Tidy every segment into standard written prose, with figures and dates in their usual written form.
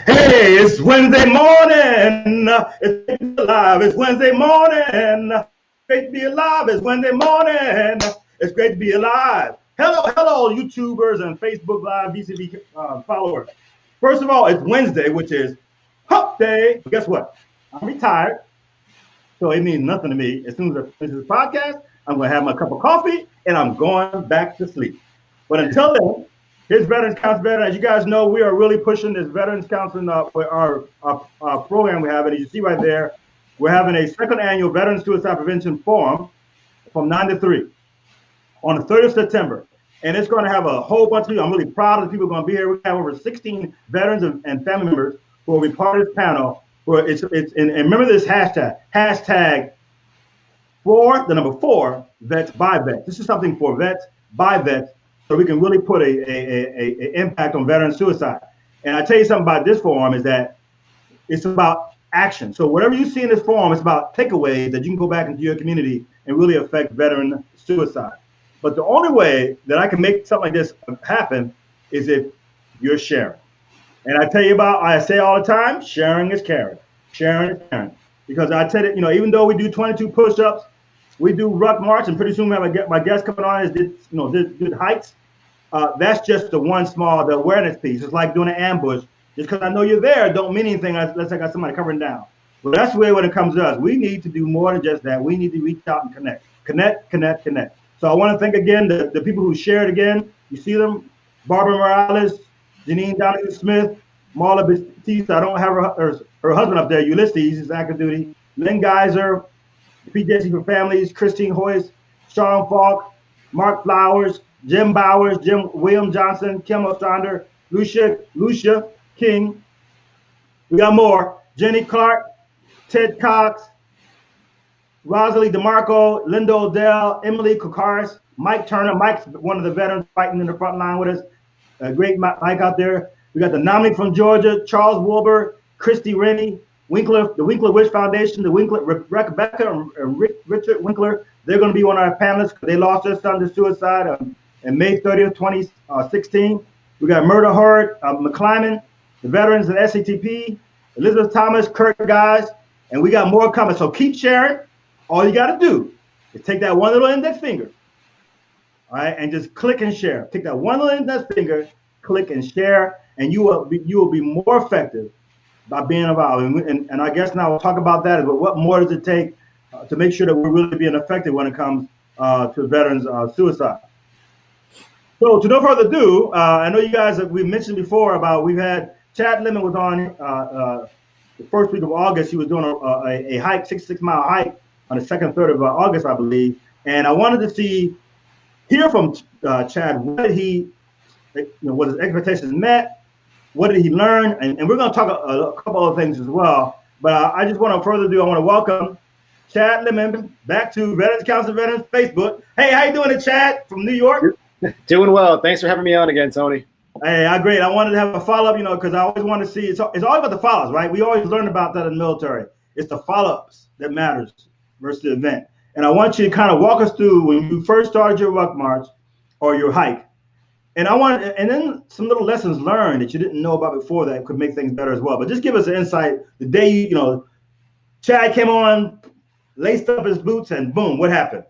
Hey, it's Wednesday morning. It's great to be alive. It's Wednesday morning. Great to be alive. It's Wednesday morning. It's great to be alive. Hello, YouTubers and Facebook Live VCV followers. First of all, it's Wednesday, which is Hump Day. But guess what? I'm retired, so it means nothing to me. As soon as I finish this podcast, I'm going to have my cup of coffee and I'm going back to sleep. But until then, here's Veterans Council Veteran. As you guys know, we are really pushing this Veterans Council our program we have. And as you see right there, we're having a second annual Veterans Suicide Prevention Forum from 9 to 3 on the 3rd of September. And it's going to have a whole bunch of people. I'm really proud of the people going to be here. We have over 16 veterans and family members who will be part of this panel. And remember this hashtag for the number 4 vets by vets. This is something for vets by vets, so we can really put a impact on veteran suicide. And I tell you something about this forum is that it's about action. So whatever you see in this forum, it's about takeaways that you can go back into your community and really affect veteran suicide. But the only way that I can make something like this happen is if you're sharing. And I say all the time, sharing is caring. Sharing is caring. Because I tell you, even though we do 22 push-ups, we do ruck march, and pretty soon we have my guest coming on did hikes. That's just the awareness piece. It's like doing an ambush. Just because I know you're there don't mean anything unless I got somebody covering down. But that's the way when it comes to us. We need to do more than just that. We need to reach out and connect. Connect. So I want to thank again the people who shared again. You see them, Barbara Morales, Janine Donahue Smith, Marla Batista. I don't have her husband up there, Ulysses, he's active duty. Lynn Geyser, PJC for Families, Christine Hoyce, Sean Falk, Mark Flowers, Jim Bowers, William Johnson, Kim Ostrander, Lucia King. We got more. Jenny Clark, Ted Cox, Rosalie DeMarco, Linda Odell, Emily Kokaris, Mike Turner. Mike's one of the veterans fighting in the front line with us. A great Mike out there. We got the nominee from Georgia, Charles Wilbur, Christy Rennie, the Winkler Wish Foundation, Rebecca and Richard Winkler. They're going to be one of our panelists because they lost their son to suicide on May 30th, 2016. We got Murder Horde, McClyman, the veterans at SCTP, Elizabeth Thomas, Kirk Guys, and we got more coming. So keep sharing. All you got to do is take that one little index finger, all right, and just click and share. Take that one little index finger, click and share, and you will be more effective by being involved. And I guess now we'll talk about that. But what more does it take to make sure that we're really being effective when it comes to veterans suicide? So to no further ado, I know you guys we mentioned before about we've had Chadd Lennon was on the first week of August. He was doing a hike, 66-mile hike on the 2nd, 3rd of August, I believe. And I wanted to hear from Chadd. What did he, what his expectations met? What did he learn? And we're going to talk a couple other things as well. But I just want to further do. I want to welcome Chadd Lennon back to Veterans Council Veterans Facebook. Hey, how you doing, Chadd from New York? Doing well. Thanks for having me on again, Tony. Hey, great. I wanted to have a follow-up, because I always want to see. It's all about the follow-ups, right? We always learn about that in the military. It's the follow-ups that matters versus the event. And I want you to kind of walk us through when you first started your ruck march or your hike. And then some little lessons learned that you didn't know about before that could make things better as well. But just give us an insight. The day Chadd came on, laced up his boots, and boom, what happened?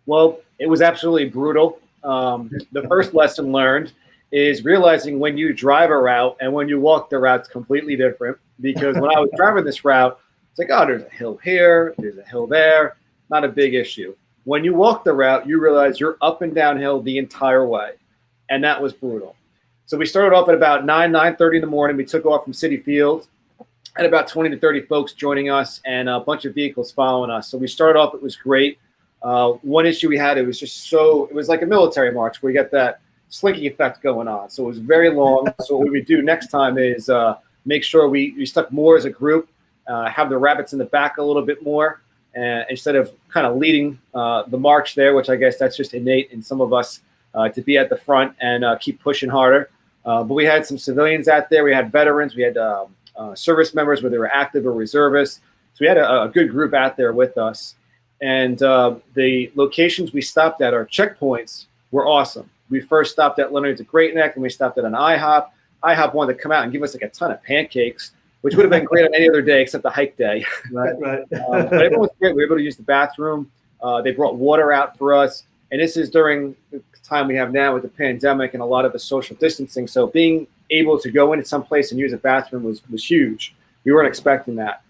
Well, it was absolutely brutal. The first lesson learned is realizing when you drive a route and when you walk the route's completely different. Because when I was driving this route, it's like, oh, there's a hill here, there's a hill there, not a big issue. When you walk the route, you realize you're up and downhill the entire way. And that was brutal. So we started off at about 9:30 in the morning. We took off from Citi Field, had about 20 to 30 folks joining us and a bunch of vehicles following us. So we started off, it was great. One issue we had, it was like a military march where you get that slinking effect going on. So it was very long. So what we would do next time is make sure we stuck more as a group, have the rabbits in the back a little bit more, instead of kind of leading the march there, which I guess that's just innate in some of us. To be at the front and keep pushing harder. But we had some civilians out there. We had veterans. We had service members, whether they were active or reservists. So we had a good group out there with us. And the locations we stopped at, our checkpoints, were awesome. We first stopped at Leonard's at Great Neck, and we stopped at an IHOP. IHOP wanted to come out and give us like a ton of pancakes, which would have been great on any other day except the hike day. Right. But everyone was great. We were able to use the bathroom. They brought water out for us. And this is during the time we have now with the pandemic and a lot of the social distancing. So being able to go into some place and use a bathroom was huge. We weren't expecting that.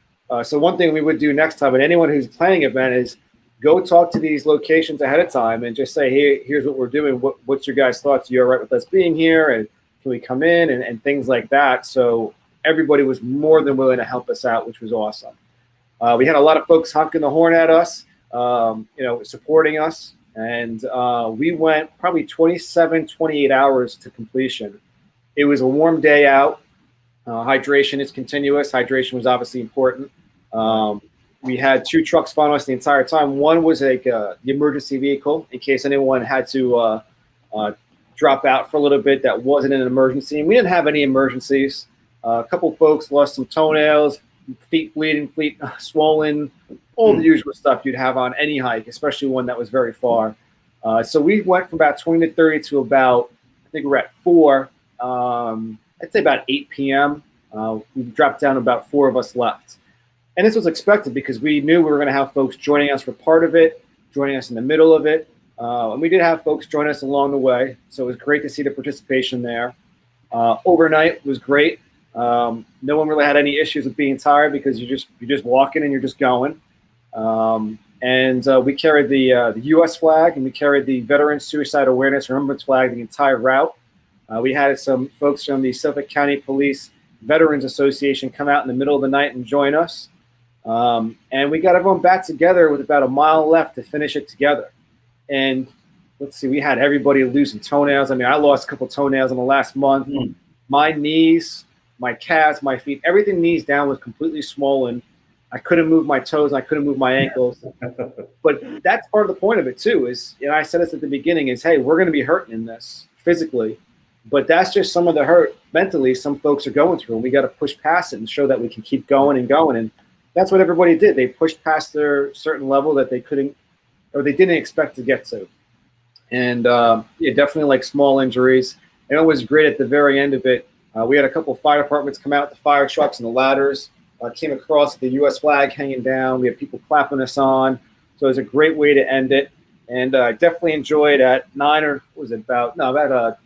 So one thing we would do next time, and anyone who's planning an event, is go talk to these locations ahead of time and just say, hey, here's what we're doing. What's your guys' thoughts? Are you all right with us being here? And can we come in and things like that? So everybody was more than willing to help us out, which was awesome. We had a lot of folks honking the horn at us, supporting us. And we went probably 27, 28 hours to completion. It was a warm day out. Hydration is continuous. Hydration was obviously important. We had 2 trucks following us the entire time. One was like the emergency vehicle in case anyone had to drop out for a little bit that wasn't an emergency. And we didn't have any emergencies. A couple folks lost some toenails, feet bleeding, feet swollen, all the usual stuff you'd have on any hike, especially one that was very far. So we went from about 20 to 30 to about, I think we're at 4. I'd say about 8 p.m. We dropped down to about 4 of us left. And this was expected because we knew we were going to have folks joining us for part of it, joining us in the middle of it. And we did have folks join us along the way. So it was great to see the participation there. Overnight was great. No one really had any issues with being tired because you're just walking and you're just going. And we carried the U.S. flag, and we carried the Veteran Suicide Awareness Remembrance flag the entire route. We had some folks from the Suffolk County Police Veterans Association come out in the middle of the night and join us. And we got everyone back together with about a mile left to finish it together. And let's see, we had everybody losing toenails. I mean, I lost a couple toenails in the last month. My knees, my calves, my feet, everything knees down was completely swollen. I couldn't move my toes, and I couldn't move my ankles. But that's part of the point of it too, is, and I said this at the beginning, is, hey, we're going to be hurting in this physically, but that's just some of the hurt mentally some folks are going through, and we got to push past it and show that we can keep going and going. And that's what everybody did. They pushed past their certain level that they couldn't, or they didn't expect to get to. And definitely like small injuries. And it was great at the very end of it. We had a couple of fire departments come out, the fire trucks and the ladders. Came across the U.S. flag hanging down. We had people clapping us on. So it was a great way to end it. And I definitely enjoyed at 9 or was it about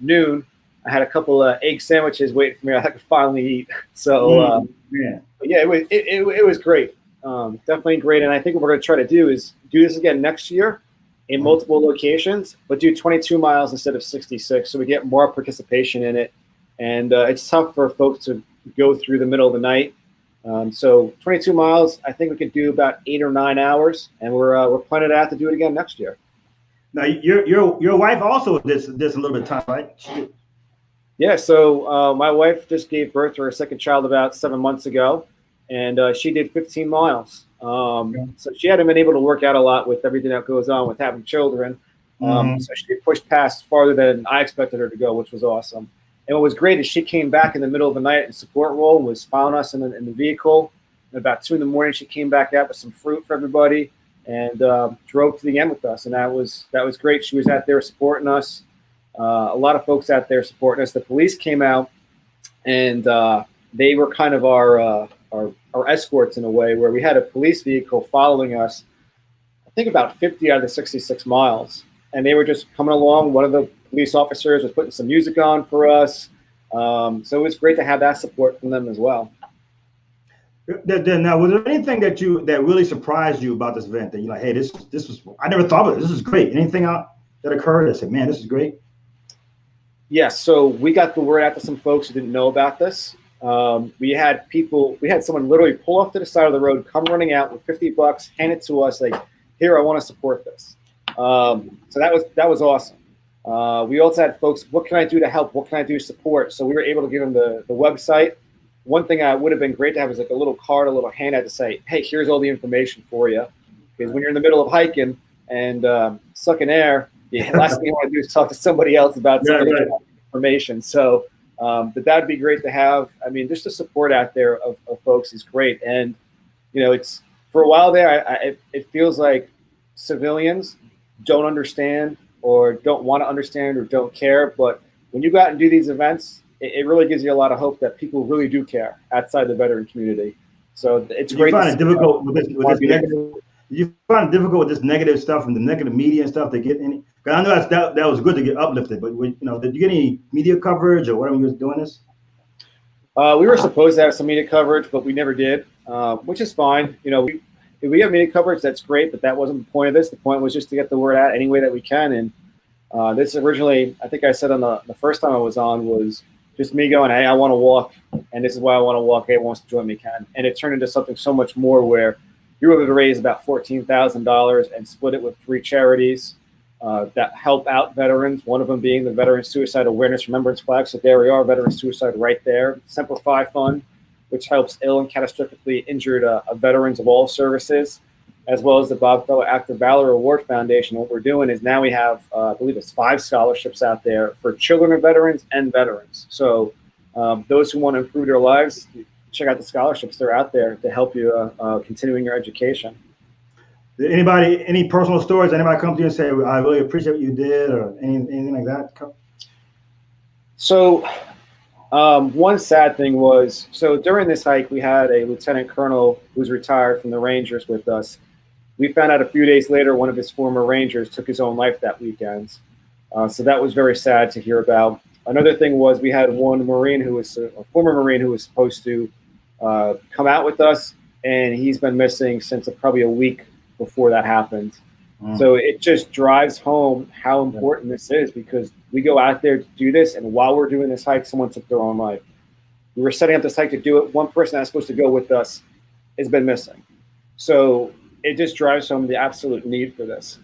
noon. I had a couple of egg sandwiches waiting for me. I could finally eat. So it was great. Definitely great. And I think what we're going to try to do is do this again next year in multiple locations, but do 22 miles instead of 66, so we get more participation in it. And it's tough for folks to go through the middle of the night. So 22 miles, I think we could do about 8 or 9 hours, and we're planning out to do it again next year. Now, your wife also did a little bit of time, right? Yeah. So my wife just gave birth to her second child about 7 months ago, and she did 15 miles. So she hadn't been able to work out a lot with everything that goes on with having children. So she pushed past farther than I expected her to go, which was awesome. And what was great is she came back in the middle of the night in support role, was following us in the vehicle. And about 2 a.m, she came back out with some fruit for everybody and drove to the end with us. And that was great. She was out there supporting us. A lot of folks out there supporting us. The police came out, and they were kind of our escorts in a way, where we had a police vehicle following us, I think about 50 out of the 66 miles. And they were just coming along. One of the police officers was putting some music on for us. So it was great to have that support from them as well. Now, was there anything that really surprised you about this event that you're like, hey, this was, I never thought of it. This is great. Anything that occurred that said, man, this is great? Yes. So we got the word out to some folks who didn't know about this. We had someone literally pull off to the side of the road, come running out with $50, hand it to us, like, here, I want to support this. So that was awesome. We also had folks, what can I do to help? What can I do to support? So we were able to give them the website. One thing I would have been great to have is like a little card, a little handout to say, hey, here's all the information for you. Because when you're in the middle of hiking and sucking air, the last thing you want to do is talk to somebody else about some information. So that'd be great to have. I mean, just the support out there of folks is great. And, it's for a while there, it feels like civilians don't understand or don't want to understand or don't care. But when you go out and do these events, it really gives you a lot of hope that people really do care outside the veteran community. So it's Do you great to find see it difficult with this that. negative? You find it difficult with this negative stuff and the negative media and stuff to get any? Because I know that was good to get uplifted, but did you get any media coverage or whatever you was doing this? We were supposed to have some media coverage, but we never did, which is fine. If we have media coverage, that's great, but that wasn't the point of this. The point was just to get the word out any way that we can. And this originally, I think I said on the first time I was on, was just me going, hey, I want to walk, and this is why I want to walk. Hey, wants to join me, can. And it turned into something so much more where we were able to raise about $14,000 and split it with 3 charities that help out veterans, one of them being the Veteran Suicide Awareness Remembrance Flag. So there we are, veteran suicide right there. Simplify Fund, which helps ill and catastrophically injured veterans of all services, as well as the Bob Feller Active Valor Award Foundation. What we're doing is now we have, I believe it's 5 scholarships out there for children of veterans and veterans. So those who want to improve their lives, check out the scholarships. They're out there to help you continuing your education. Did any personal stories? Anybody come to you and say, I really appreciate what you did, or anything like that? So one sad thing was, so during this hike, we had a lieutenant colonel who's retired from the Rangers with us. We found out a few days later, one of his former Rangers took his own life that weekend. So that was very sad to hear about. Another thing was we had one Marine who was a former Marine who was supposed to come out with us, and he's been missing since probably a week before that happened. So it just drives home how important this is, because we go out there to do this, and while we're doing this hike, someone took their own life. We were setting up this hike to do it. One person that's supposed to go with us has been missing. So it just drives home the absolute need for this.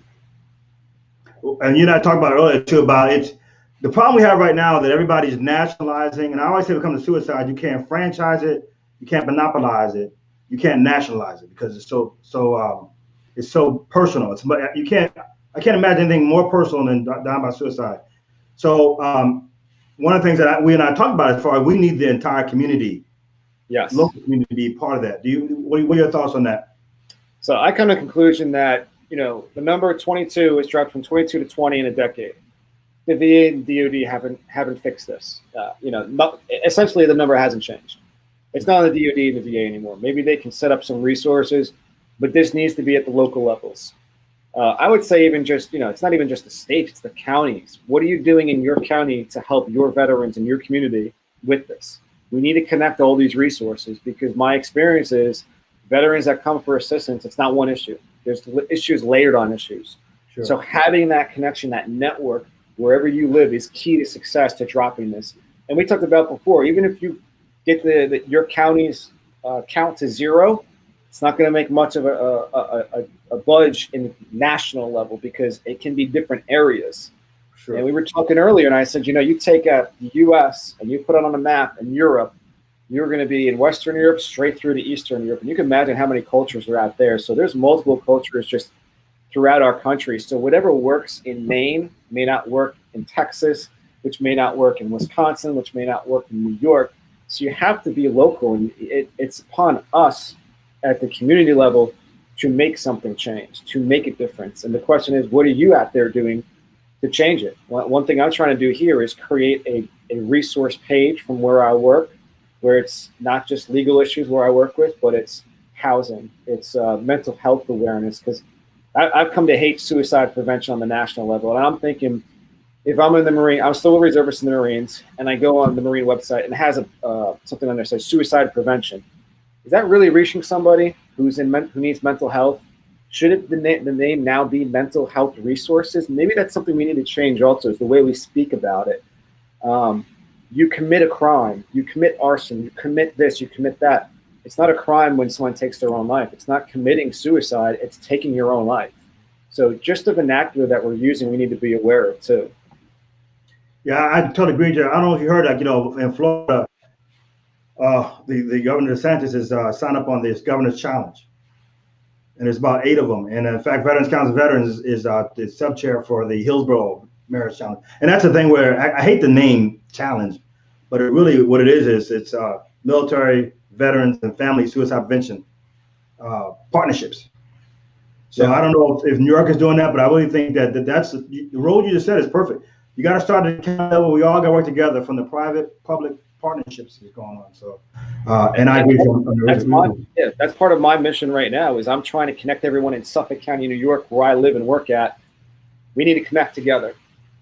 And you and I talked about it earlier too, about it. The problem we have right now is that everybody's nationalizing, and I always say when it comes to suicide, you can't franchise it, you can't monopolize it, you can't nationalize it, because it's so personal. I can't imagine anything more personal than dying by suicide. So one of the things that we and I talked about as far as we need the entire community, local community, to be part of that. What are your thoughts on that? So I come to the conclusion that, the number 22 has dropped from 22 to 20 in a decade. The VA and DoD haven't fixed this. Essentially the number hasn't changed. It's not the DoD and the VA anymore. Maybe they can set up some resources, but this needs to be at the local levels. I would say even just, it's not even just the states, it's the counties. What are you doing in your county to help your veterans in your community with this? We need to connect all these resources, because my experience is veterans that come for assistance, it's not one issue. There's issues layered on issues. Sure. So having that connection, that network, wherever you live, is key to success to dropping this. And we talked about before, even if you get your county's count to 0, it's not going to make much of a budge in national level, because it can be different areas. Sure. And we were talking earlier, and I said, you take the U.S. and you put it on a map in Europe, you're going to be in Western Europe straight through to Eastern Europe. And you can imagine how many cultures are out there. So there's multiple cultures just throughout our country. So whatever works in Maine may not work in Texas, which may not work in Wisconsin, which may not work in New York. So you have to be local, and it's upon us at the community level to make something change, to make a difference. And the question is, what are you out there doing to change it? One thing I'm trying to do here is create a resource page from where I work, where it's not just legal issues where I work with, but it's housing, it's mental health awareness, because I've come to hate suicide prevention on the national level. And I'm thinking, if I'm in the Marine, I'm still a reservist in the Marines, and I go on the Marine website and it has something on there that says suicide prevention. Is that really reaching somebody who needs mental health? Should the name now be mental health resources? Maybe that's something we need to change also, is the way we speak about it. You commit a crime, you commit arson, you commit this, you commit that. It's not a crime when someone takes their own life. It's not committing suicide, it's taking your own life. So just the vernacular that we're using, we need to be aware of too. Yeah, I totally agree, Jerry. I don't know if you heard, in Florida, the Governor DeSantis has signed up on this Governor's Challenge. And there's about 8 of them. And in fact, Veterans Council of Veterans is the sub-chair for the Hillsborough Marriage Challenge. And that's the thing where I hate the name challenge, but what it is it's military, veterans, and family suicide prevention partnerships. So I don't know if New York is doing that, but I really think that's the road you just said is perfect. you got to start at the county level. We all got to work together from the private public partnerships that's going on. So, and I agree with you. That's part of my mission right now. Is I'm trying to connect everyone in Suffolk County, New York, where I live and work at. We need to connect together.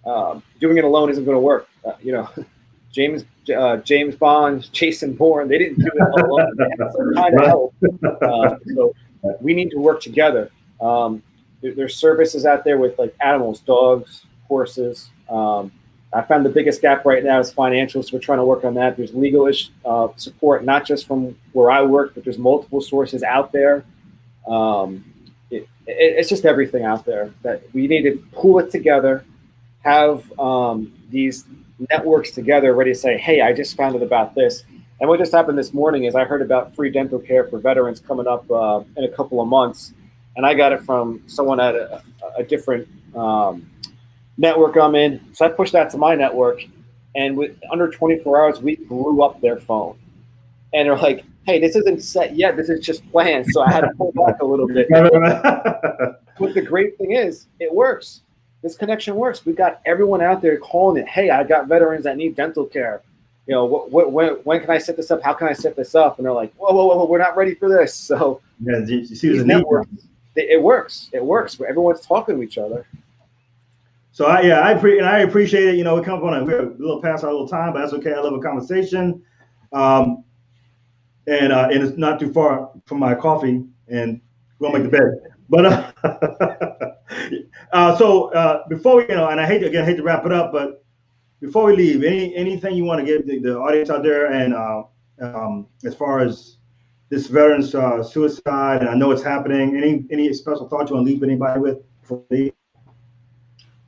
Doing it alone isn't going to work. James Bond, Jason Bourne, they didn't do it alone. They had some kind of help. So we need to work together. There's services out there with like animals, dogs, horses. I found the biggest gap right now is financial, so we're trying to work on that. There's legal support, not just from where I work, but there's multiple sources out there. It's just everything out there that we need to pull it together, have these networks together ready to say, hey, I just found out about this. And what just happened this morning is I heard about free dental care for veterans coming up in a couple of months. And I got it from someone at a different network I'm in. So I pushed that to my network. And with under 24 hours, we blew up their phone. And they're like, hey, this isn't set yet. This is just planned. So I had to pull back a little bit. But the great thing is, it works. This connection works. We got everyone out there calling it, hey, I got veterans that need dental care. When can I set this up? How can I set this up? And they're like, whoa, we're not ready for this. So yeah, you see the network. It works. It works. Everyone's talking to each other. So I appreciate it. We come on we're a little past our little time, but that's okay. I love a conversation. And it's not too far from my coffee, and we'll make the bed. But so before we, and I hate to wrap it up, but before we leave, anything you want to give the audience out there, and as far as this veterans suicide, and I know it's happening. Any special thoughts you want to leave anybody with before we leave?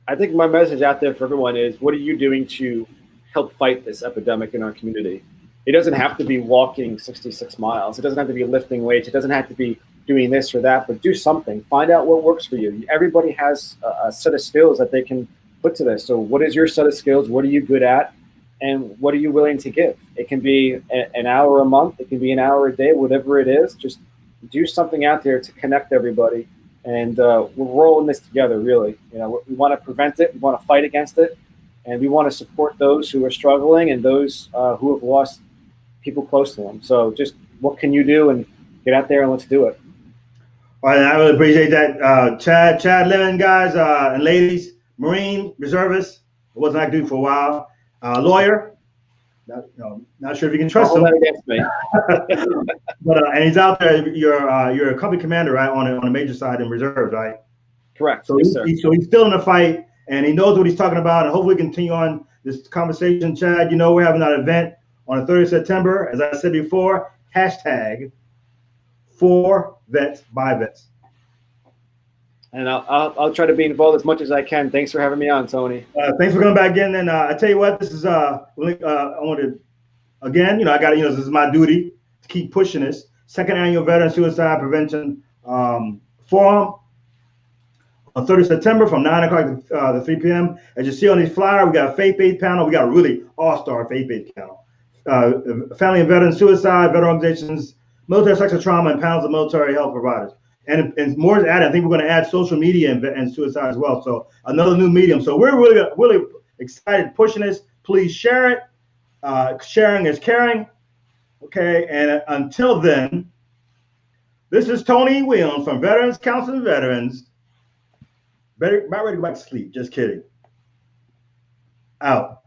I think my message out there for everyone is, what are you doing to help fight this epidemic in our community? It doesn't have to be walking 66 miles. It doesn't have to be lifting weights. It doesn't have to be doing this or that, but do something. Find out what works for you. Everybody has a set of skills that they can put to this. So what is your set of skills? What are you good at? And what are you willing to give? It can be an hour a month. It can be an hour a day, whatever it is. Just do something out there to connect everybody. And we're rolling this together, really. We want to prevent it. We want to fight against it. And we want to support those who are struggling and those who have lost people close to them. So just what can you do? And get out there and let's do it. All right, I really appreciate that. Chadd Lennon, guys and ladies, Marine, Reservist. It wasn't I do for a while. Lawyer. Not sure if you can trust him. Against me. But and he's out there. You're a company commander, right, on a major side in reserves, right? Correct. So, yes, sir. He's still in the fight, and he knows what he's talking about. And hopefully, we continue on this conversation, Chadd. We're having that event on the 3rd of September, as I said before. # for vets by vets. And I'll try to be involved as much as I can. Thanks for having me on, Tony. Thanks for coming back in. And I tell you what, this is I want to again, I got this is my duty to keep pushing this. 2nd annual Veteran Suicide Prevention Forum on 3rd of September from 9 o'clock to 3 p.m. As you see on these flyers, we got a faith-based panel. We got a really all-star faith-based panel. Family and veteran suicide, veteran organizations, military sexual trauma, and panels of military health providers. And more is added. I think we're going to add social media and suicide as well. So another new medium. So we're really excited pushing this. Please share it. Sharing is caring. Okay. And until then, this is Tony Williams from Veterans Council Veterans. About ready to go back to sleep. Just kidding. Out.